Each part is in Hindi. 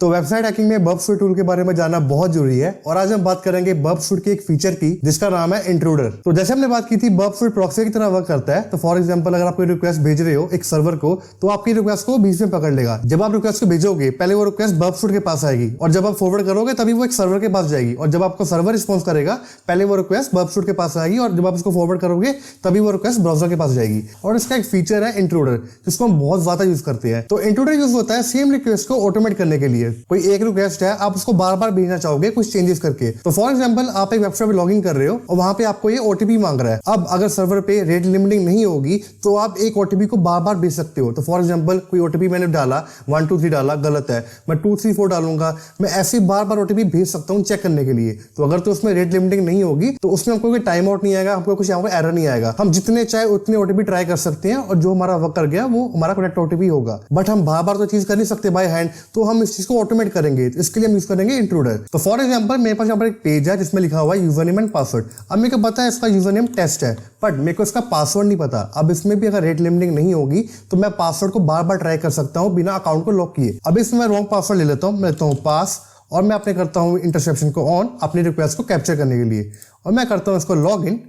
तो वेबसाइट हैकिंग में बर्बस्यूट टूल के बारे में जानना बहुत जरूरी है और आज हम बात करेंगे बर्बस्यूट के एक फीचर की जिसका नाम है इंट्रूडर। तो जैसे हमने बात की थी बर्बस्यूट प्रॉक्सी की तरह वर्क करता है। तो फॉर एग्जांपल अगर आप कोई रिक्वेस्ट भेज रहे हो एक सर्वर को तो आपकी रिक्वेस्ट को बीच में पकड़ लेगा। जब आप रिक्वेस्ट को भेजोगे पहले वो रिक्वेस्ट बर्बस्यूट के पास आएगी और जब आप फॉरवर्ड करोगे तभी वो एक सर्वर के पास जाएगी और जब आपको सर्वर रिस्पॉन्स करेगा पहले वो रिक्वेस्ट बर्बस्यूट के पास आएगी और जब आप उसको फॉरवर्ड करोगे तभी वो रिक्वेस्ट ब्राउजर के पास जाएगी। और इसका एक फीचर है इंट्रूडर जिसको हम बहुत ज्यादा यूज करते हैं। तो इंट्रूडर यूज होता है सेम रिक्वेस्ट को ऑटोमेट करने के लिए। कोई एक रिक्वेस्ट है आप उसको बार बार भेजना चाहोगे कुछ चेंजेस करके। तो फॉर एग्जांपल आप एक वेबसाइट पे लॉगिन कर रहे हो और वहां पे आपको ये ओटीपी मांग रहा है। अब अगर सर्वर पे रेट लिमिटिंग नहीं होगी तो आप एक ओटीपी को बार बार भेज सकते हो। तो फॉर एग्जांपल कोई ओटीपी मैंने डाला 123 डाला गलत है, मैं 234 डालूंगा। मैं ऐसे बार बार ओटीपी भेज सकता हूँ चेक करने के लिए। तो अगर तो उसमें रेट लिमिटिंग नहीं होगी तो उसमें हमको कोई टाइम आउट नहीं आएगा, हमको कुछ यहाँ पर एरर नहीं आएगा। हम जितने चाहे उतने ओटीपी ट्राई कर सकते हैं और जो हमारा वर्क कर गया वो हमारा करेक्ट ओटीपी होगा। बट हम बार बार तो चीज कर नहीं सकते बाय हैंड, तो हम इस चीज को ऑटोमेट करेंगे। इसके लिए हम यूज करेंगे इंट्रूडर। तो फॉर एग्जांपल मेरे पास यहाँ पर एक पेज है जिसमें लिखा हुआ है यूजर नेम एंड पासवर्ड। अब मेरे को पता है इसका यूजर नेम टेस्ट है बट मेरे को इसका पासवर्ड नहीं पता। अब इसमें भी अगर रेट लिमिटिंग नहीं होगी तो मैं पासवर्ड को बार बार ट्राई कर सकता हूँ बिना अकाउंट को लॉक किए। अब इसमें मैं रॉन्ग पासवर्ड ले लेता हूँ, मैं लेता हूँ पास और मैं अपने करता हूँ इंटरसेप्शन को ऑन अपनी रिक्वेस्ट को कैप्चर करने के लिए और मैं करता हूँ इसको लॉग इन।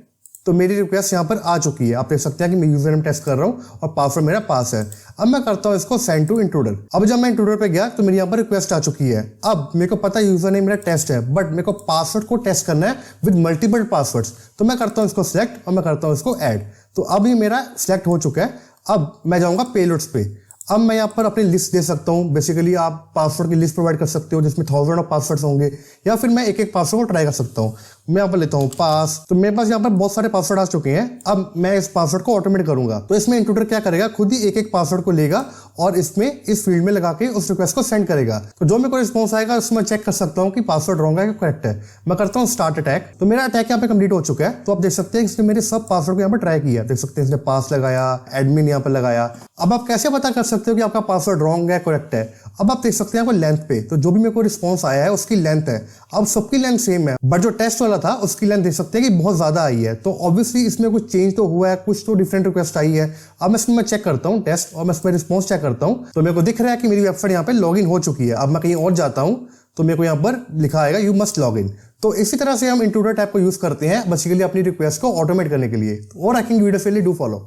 तो मेरी रिक्वेस्ट यहाँ पर आ चुकी है। आप देख सकते हैं कि मैं यूजर नेम टेस्ट कर रहा हूँ और पासवर्ड मेरा पास है। अब मैं करता हूँ इसको सेंड टू इंट्रूडर। अब जब मैं इंट्रूडर पे गया तो मेरी यहाँ पर रिक्वेस्ट आ चुकी है। अब मेरे को पता है यूजर नेम मेरा टेस्ट है बट मेरे को पासवर्ड को टेस्ट करना है विद मल्टीपल पासवर्ड्स। तो मैं करता हूँ इसको सिलेक्ट और मैं करता हूँ इसको ऐड। तो अब ये मेरा सिलेक्ट हो चुका है। अब मैं जाऊँगा पेलोड्स पे। अब मैं यहाँ पर अपनी लिस्ट दे सकता हूँ। बेसिकली आप पासवर्ड की लिस्ट प्रोवाइड कर सकते हो जिसमें 1000 ऑफ पासवर्ड्स होंगे या फिर मैं एक एक पासवर्ड को ट्राई कर सकता हूँ। मैं यहाँ पर लेता हूँ पास। तो मेरे पास यहाँ पर बहुत सारे पासवर्ड आ चुके हैं। अब मैं इस पासवर्ड को ऑटोमेट करूंगा। तो इसमें इंट्रूडर क्या करेगा, खुद ही एक एक पासवर्ड को लेगा और इसमें इस फील्ड में लगा के उस रिक्वेस्ट को सेंड करेगा। तो जो मेरे को रिस्पॉन्स आएगा उसमें चेक कर सकता हूँ कि पासवर्ड रॉन्ग है कि करेक्ट है। मैं करता हूँ स्टार्ट अटैक। तो मेरा अटैक यहाँ पे कंप्लीट हो चुका है। तो आप देख सकते हैं इसने मेरे सब पासवर्ड को यहाँ पर ट्राई किया। देख सकते हैं इसने पास लगाया, एडमिन यहाँ पर लगाया। अब आप कैसे पता कर सकते हो कि आपका पासवर्ड रॉन्ग है करेक्ट है? अब आप देख सकते हैं लेंथ पे। तो जो भी मेरे को रिस्पॉन्स आया है उसकी लेंथ है। अब सबकी लेंथ सेम है बट जो टेस्ट वाला था उसकी लेंथ देख सकते हैं कि बहुत ज्यादा आई है। तो ऑब्वियसली इसमें कुछ चेंज तो हुआ है, कुछ तो डिफरेंट रिक्वेस्ट आई है। अब मैं इसमें चेक करता हूँ टेस्ट और मैं इसमें रिस्पॉन्स चेक करता हूँ। तो मेरे को दिख रहा है कि मेरी वेबसाइट यहाँ पे लॉगिन हो चुकी है। अब मैं कहीं और जाता हूँ तो मेरे को यहाँ पर लिखा आएगा यू मस्ट लॉग इन। तो इसी तरह से हम इंट्रूडर टाइप को यूज करते हैं बेसिकली अपनी रिक्वेस्ट को ऑटोमेट करने के लिए। और हैकिंग वीडियो के लिए डू फॉलो।